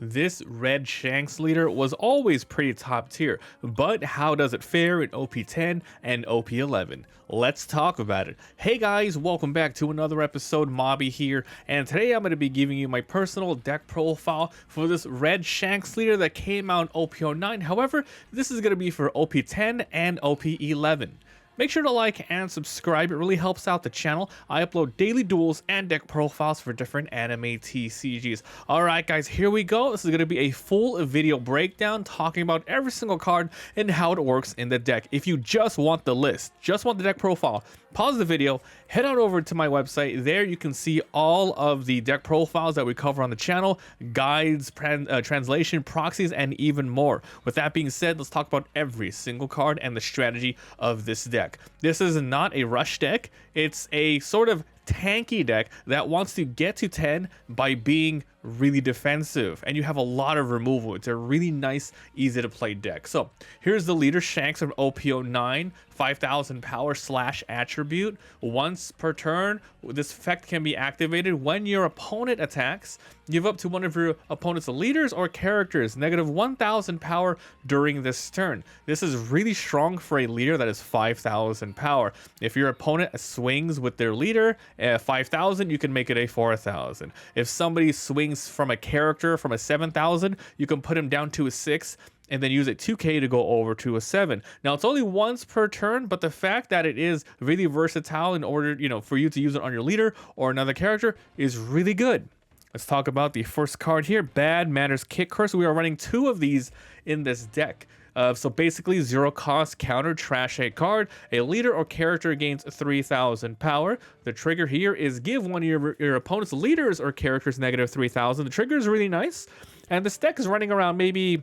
This Red Shanks leader was always pretty top tier, but how does it fare in OP10 and OP11? Let's talk about it. Hey guys, welcome back to another episode. Mabi here, and today I'm going to be giving you my personal deck profile for this Red Shanks leader that came out in OP09. However, this is going to be for OP10 and OP11. Make sure to like and subscribe, it really helps out the channel. I upload daily duels and deck profiles for different anime TCGs. Alright guys, here we go. This is going to be a full video breakdown talking about every single card and how it works in the deck. If you just want the list, just want the deck profile, pause the video, head on over to my website. There you can see all of the deck profiles that we cover on the channel, guides, translation, proxies, and even more. With that being said, let's talk about every single card and the strategy of this deck. This is not a rush deck. It's a sort of tanky deck that wants to get to 10 by being really defensive, and you have a lot of removal. It's a really nice, easy to play deck. So here's the leader, Shanks from OP09, 5000 power / attribute. Once per turn, this effect can be activated when your opponent attacks. Give up to one of your opponent's leaders or characters negative 1000 power during this turn. This is really strong for a leader that is 5000 power. If your opponent swings with their leader at 5000, you can make it a 4000. If somebody swings from a character from a 7000, you can put him down to a 6 and then use a 2k to go over to a 7. Now it's only once per turn, but the fact that it is really versatile in order, for you to use it on your leader or another character is really good. Let's talk about the first card here, Bad Manners Kick Curse. We are running 2 of these in this deck. So basically 0 cost counter, trash a card. A leader or character gains 3000 power. The trigger here is give one of your opponent's leaders or characters negative 3000. The trigger is really nice, and this deck is running around maybe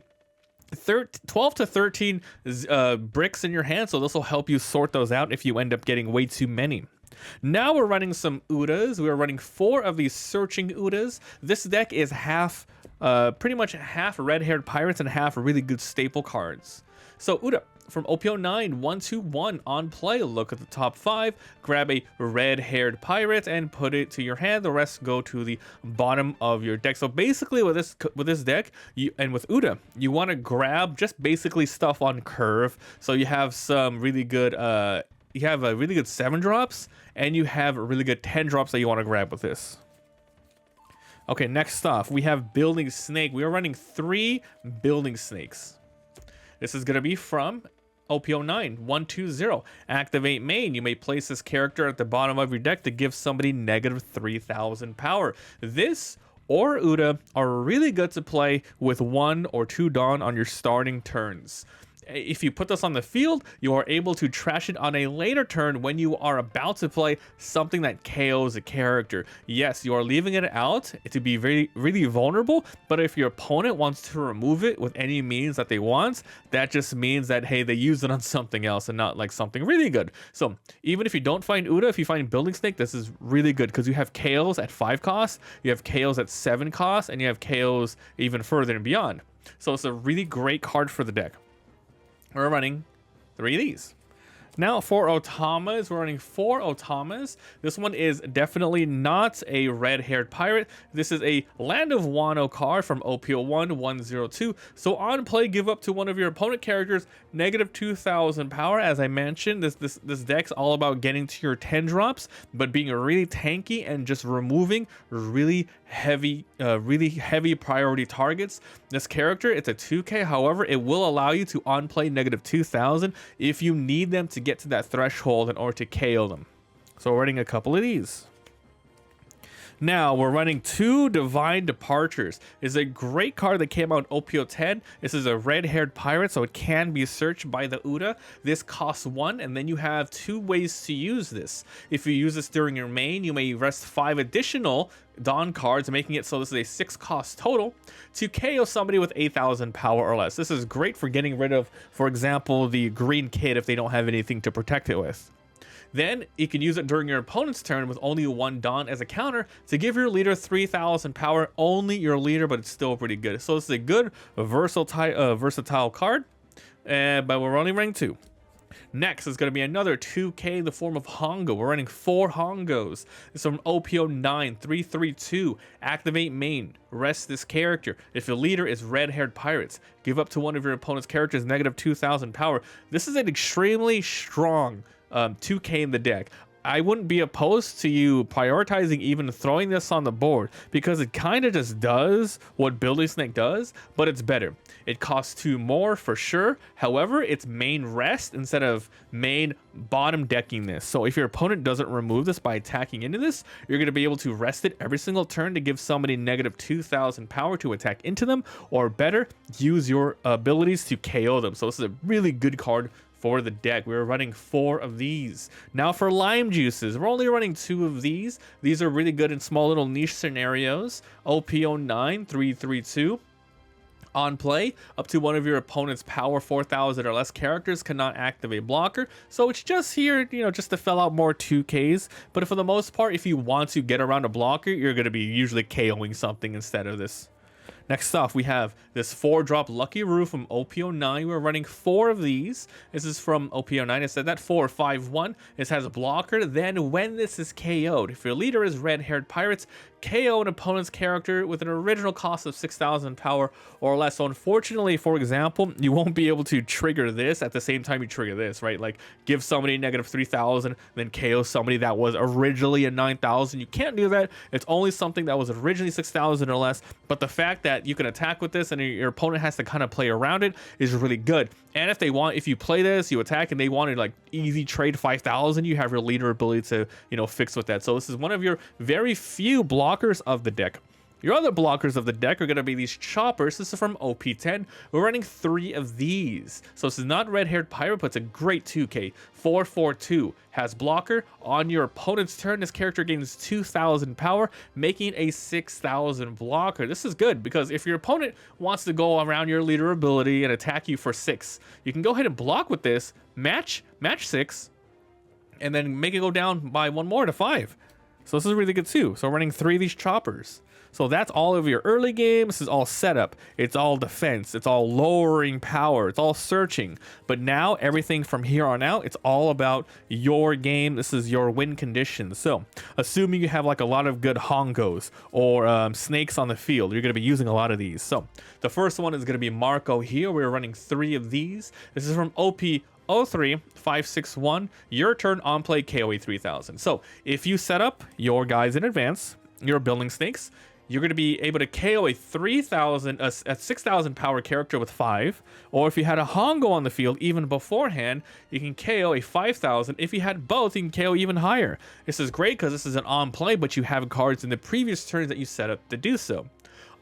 12 to 13 bricks in your hand, so this will help you sort those out if you end up getting way too many. Now we're running some Udas. We are running 4 of these searching Udas. This deck is pretty much half red-haired pirates and half really good staple cards. So Uda from OP09, 1/1 on play. Look at the top 5, grab a red-haired pirate and put it to your hand. The rest go to the bottom of your deck. So basically with this deck, and with Uda, you want to grab just basically stuff on curve. So you have some really good you have a really good 7 drops, and you have a really good 10 drops that you want to grab with this. Okay, next off, we have Building Snake. We are running 3 Building Snakes. This is going to be from OP09, 1/2/0. Activate main. You may place this character at the bottom of your deck to give somebody negative 3000 power. This or Uda are really good to play with 1 or 2 Dawn on your starting turns. If you put this on the field, you are able to trash it on a later turn when you are about to play something that KOs a character. Yes, you are leaving it out to be really vulnerable, but if your opponent wants to remove it with any means that they want, that just means that, hey, they use it on something else and not like something really good. So even if you don't find Uda, if you find Building Snake, this is really good because you have KOs at 5 costs, you have KOs at 7 costs, and you have KOs even further and beyond. So it's a really great card for the deck. We're running 3 of these. Now for Otamas, we're running 4 Otamas. This one is definitely not a red-haired pirate. This is a Land of Wano card from OP01, 1/02. So on play, give up to one of your opponent characters negative 2000 power. As I mentioned, this deck's all about getting to your 10 drops, but being really tanky and just removing really heavy priority targets. This character, it's a 2k. However, it will allow you to on play negative 2000 if you need them to get to that threshold in order to KO them. So we're running a couple of these. Now we're running 2 Divine Departures. It's a great card that came out in OP10. This is a red-haired pirate, so it can be searched by the Uda. This costs 1, and then you have 2 ways to use this. If you use this during your main, you may rest 5 additional Dawn cards, making it so this is a 6 cost total to KO somebody with 8000 power or less. This is great for getting rid of, for example, the green kid if they don't have anything to protect it with. Then you can use it during your opponent's turn with only 1 Dawn as a counter to give your leader 3000 power, only your leader, but it's still pretty good. So this is a good versatile card, but we're only running 2. Next is going to be another 2K in the form of Hongo. We're running 4 Hongos. This is from OP09 332. Activate main. Rest this character. If your leader is red-haired pirates, give up to one of your opponent's characters negative 2,000 power. This is an extremely strong 2K in the deck. I wouldn't be opposed to you prioritizing even throwing this on the board because it kind of just does what Building Snake does, but it's better. It costs 2 more for sure. However, it's main rest instead of main bottom decking this. So if your opponent doesn't remove this by attacking into this, you're going to be able to rest it every single turn to give somebody negative 2,000 power to attack into them, or better, use your abilities to KO them. So this is a really good card for the deck. We're running 4 of these. Now for lime juices, we're only running 2 of these. These are really good in small little niche scenarios. OP09 332. On play, up to one of your opponent's power 4,000 or less characters cannot activate blocker. So it's just here, you know, just to fill out more 2Ks. But for the most part, if you want to get around a blocker, you're going to be usually KOing something instead of this. Next off, we have this 4-drop Lucky Roo from OP09. We're running 4 of these. This is from OP09. It said that 4-5-1. This has a blocker. Then when this is KO'd, if your leader is red-haired pirates, KO an opponent's character with an original cost of 6,000 power or less. So unfortunately, for example, you won't be able to trigger this at the same time you trigger this, right? Like give somebody negative 3,000, then KO somebody that was originally a 9,000. You can't do that. It's only something that was originally 6,000 or less. But the fact that you can attack with this and your opponent has to kind of play around it is really good. And if you play this, you attack and they wanted like easy trade 5,000, you have your leader ability to, you know, fix with that. So this is one of your very few blockers of the deck. Your other blockers of the deck are going to be these choppers. This is from OP10. We're running 3 of these. So this is not red-haired pirate, but it's a great 2K. 4-4-2 has blocker. On your opponent's turn, this character gains 2,000 power, making a 6,000 blocker. This is good because if your opponent wants to go around your leader ability and attack you for 6, you can go ahead and block with this, match 6, and then make it go down by 1 more to 5. So this is really good too. So we're running 3 of these choppers. So that's all of your early game. This is all setup. It's all defense. It's all lowering power. It's all searching. But now everything from here on out, it's all about your game. This is your win conditions. So assuming you have like a lot of good Hongos or snakes on the field, you're going to be using a lot of these. So the first one is going to be Marco here. We're running 3 of these. This is from OP03 561. Your turn on play KOE 3,000. So if you set up your guys in advance, your building snakes, you're going to be able to KO a 6,000 power character with 5. Or if you had a Hongo on the field even beforehand, you can KO a 5,000. If you had both, you can KO even higher. This is great because this is an on play, but you have cards in the previous turns that you set up to do so.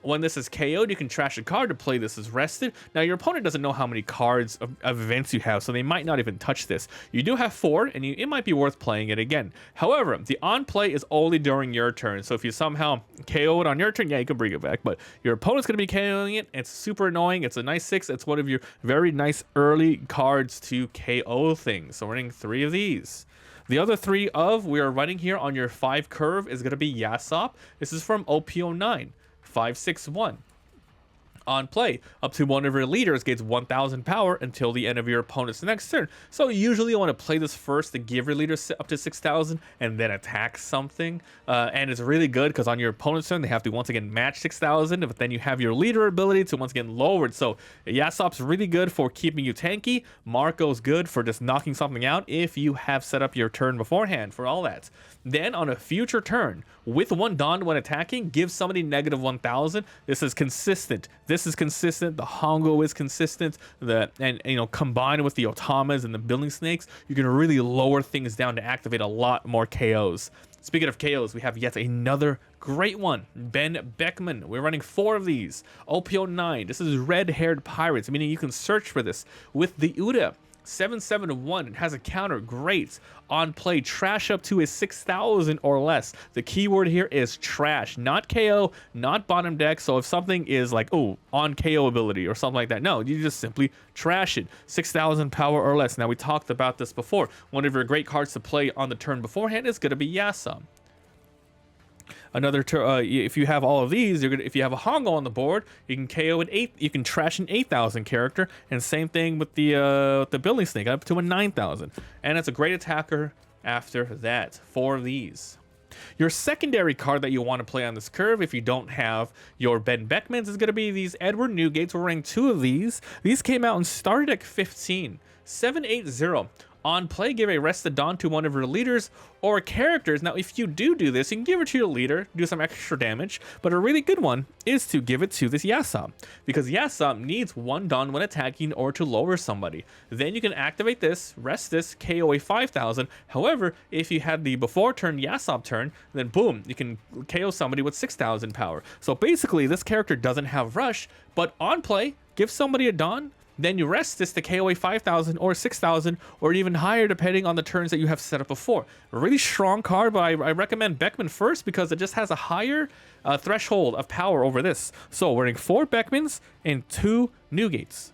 When this is KO'd, you can trash a card to play this as rested. Now, your opponent doesn't know how many cards of events you have, so they might not even touch this. You do have 4, and it might be worth playing it again. However, the on-play is only during your turn, so if you somehow KO it on your turn, yeah, you can bring it back, but your opponent's going to be KOing it. It's super annoying. It's a nice 6. It's one of your very nice early cards to KO things. So we're running 3 of these. The other 3 we are running here on your 5 curve is going to be Yasop. This is from OP09. 561. On play, up to one of your leaders gains 1,000 power until the end of your opponent's next turn. So usually you want to play this first to give your leader up to 6,000 and then attack something. And it's really good because on your opponent's turn, they have to once again match 6,000, but then you have your leader ability to once again lowered. So Yasop's really good for keeping you tanky. Marco's good for just knocking something out if you have set up your turn beforehand for all that. Then on a future turn, with 1 Dawn when attacking, give somebody negative 1,000. This is consistent. This is consistent. The Hongo is consistent. And you know, combined with the Otamas and the Building Snakes, you can really lower things down to activate a lot more KOs. Speaking of KOs, we have yet another great one. Ben Beckman. We're running 4 of these. OP09. This is red-haired pirates, meaning you can search for this with the Uda. 771. It has a counter. Great. On play, trash up to a 6,000 or less. The keyword here is trash, not KO, not bottom deck. So if something is like, oh, on KO ability or something like that, no, you just simply trash it. 6,000 power or less. Now, we talked about this before. One of your great cards to play on the turn beforehand is going to be Yasa. if you have all of these, if you have a Hongo on the board, you can KO an 8. You can trash an 8,000 character, and same thing with the building snake up to a 9,000. And it's a great attacker after that. 4 of these. Your secondary card that you want to play on this curve, if you don't have your Ben Beckmans, is going to be these Edward Newgates. We're running 2 of these. These came out in Starter Deck 15. 780. On play, give a Rest the Dawn to one of your leaders or characters. Now, if you do this, you can give it to your leader, do some extra damage, but a really good one is to give it to this Yasop, because Yasop needs 1 Dawn when attacking or to lower somebody. Then you can activate this, rest this, KO a 5,000. However, if you had the before turn Yasop turn, then boom, you can KO somebody with 6,000 power. So basically, this character doesn't have rush, but on play, give somebody a Dawn, then you rest this to KO a 5,000 or 6,000 or even higher depending on the turns that you have set up before. A really strong card, but I recommend Beckman first because it just has a higher threshold of power over this. So we're running 4 Beckmans and 2 Newgates.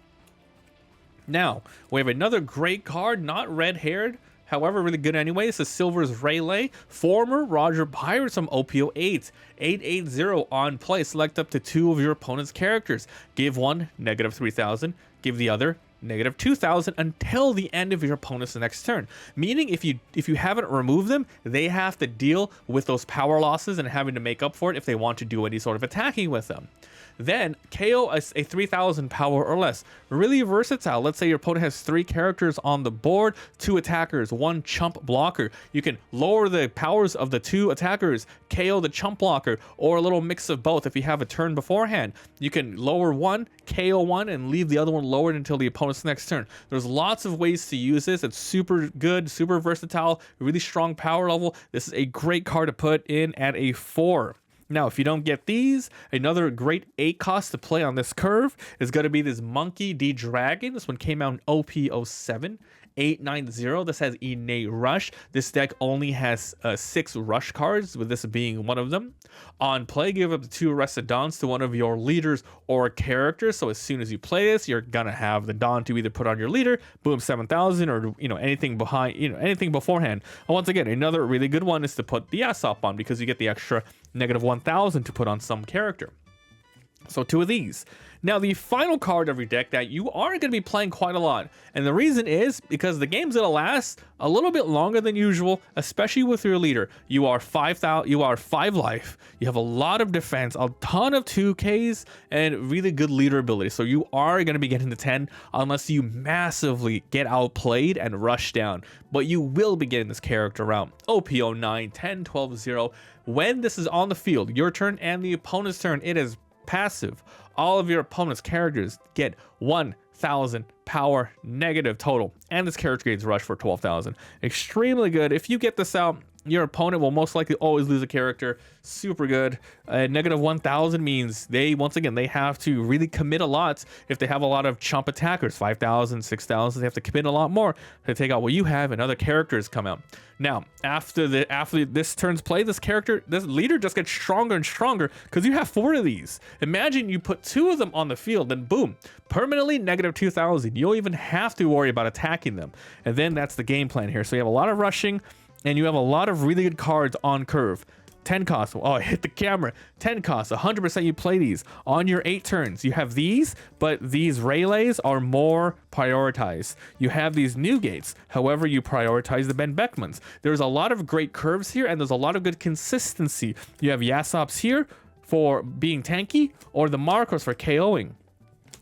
Now, we have another great card, not red-haired, however really good anyway. This is Silver's Rayleigh, former Roger Pirates from OP08. 880 on play. Select up to 2 of your opponent's characters. Give one -3,000. Give the other -2,000 until the end of your opponent's next turn. Meaning if you haven't removed them, they have to deal with those power losses and having to make up for it if they want to do any sort of attacking with them. Then KO a 3,000 power or less. Really versatile. Let's say your opponent has 3 characters on the board, 2 attackers, 1 chump blocker. You can lower the powers of the 2 attackers, KO the chump blocker, or a little mix of both if you have a turn beforehand. You can lower 1, KO 1, and leave the other one lowered until the opponent's next turn. There's lots of ways to use this. It's super good, super versatile, really strong power level. This is a great card to put in at a 4. Now, if you don't get these, another great 8 cost to play on this curve is going to be this Monkey D Dragon. This one came out in OP07. 890. This has innate rush. This deck only has 6 rush cards, with this being one of them. On play, give up the 2 Arrested Dons to one of your leaders or characters. So as soon as you play this, you're gonna have the Don to either put on your leader, boom, 7,000, or anything behind, anything beforehand. And once again, another really good one is to put the Yasop on, because you get the extra -1,000 to put on some character. So 2 of these. Now, the final card of your deck that you are going to be playing quite a lot, and the reason is because the game's going to last a little bit longer than usual, especially with your leader. You are 5 life. You have a lot of defense, a ton of 2Ks, and really good leader ability. So you are going to be getting to 10 unless you massively get outplayed and rush down. But you will be getting this character around OP09, 10, 12, 0. When this is on the field, your turn and the opponent's turn, it is passive. All of your opponent's characters get 1,000 power negative total, and this character gains rush for 12,000. Extremely good. If you get this out, your opponent will most likely always lose a character. Super good. -1,000 means they have to really commit a lot. If they have a lot of chump attackers, 5,000, 6,000, they have to commit a lot more to take out what you have, and other characters come out. Now, after this turn's play, this leader just gets stronger and stronger because you have 4 of these. Imagine you put 2 of them on the field, then boom, permanently -2,000. You don't even have to worry about attacking them. And then that's the game plan here. So you have a lot of rushing, and you have a lot of really good cards on curve. 10 cost. Oh, I hit the camera. 10 cost. 100% you play these. On your 8 turns, you have these, but these Rayleighs are more prioritized. You have these Newgates. However, you prioritize the Ben Beckmans. There's a lot of great curves here, and there's a lot of good consistency. You have Yasops here for being tanky, or the Marcos for KOing.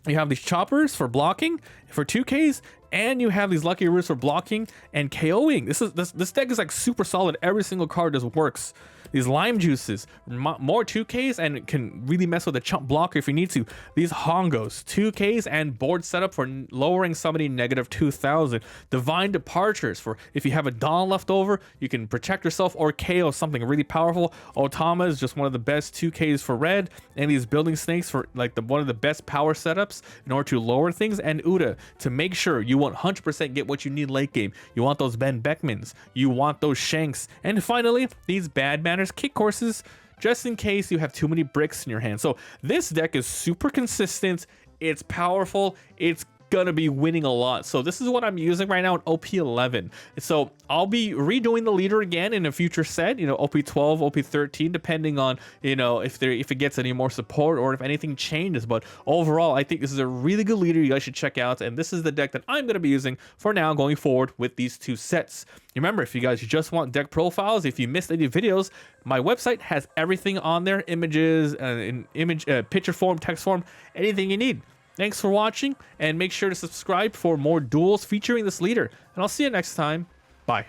You have these Choppers for blocking for 2Ks, and you have these Lucky Roots for blocking and KOing. This deck is like super solid. Every single card just works. These Lime Juices, more 2Ks, and can really mess with the chump blocker if you need to. These Hongos, 2Ks and board setup for lowering somebody -2,000. Divine Departures for if you have a Dawn left over, you can protect yourself or KO something really powerful. Otama is just one of the best 2Ks for red, and these Building Snakes for like one of the best power setups in order to lower things, and Uda to make sure you 100% get what you need late game. You want those Ben Beckmans, you want those Shanks, and finally these Bad Manners kick courses, just in case you have too many bricks in your hand. So this deck is super consistent, it's powerful, it's gonna be winning a lot. So this is what I'm using right now in OP11. So I'll be redoing the leader again in a future set, you know, OP12, OP13, depending on, you know, if it gets any more support or if anything changes. But overall, I think this is a really good leader you guys should check out, and this is the deck that I'm gonna be using for now going forward with these two sets. Remember, if you guys just want deck profiles, if you missed any videos, my website has everything on there, images, picture form, text form, anything you need. Thanks for watching, and make sure to subscribe for more duels featuring this leader. And I'll see you next time. Bye.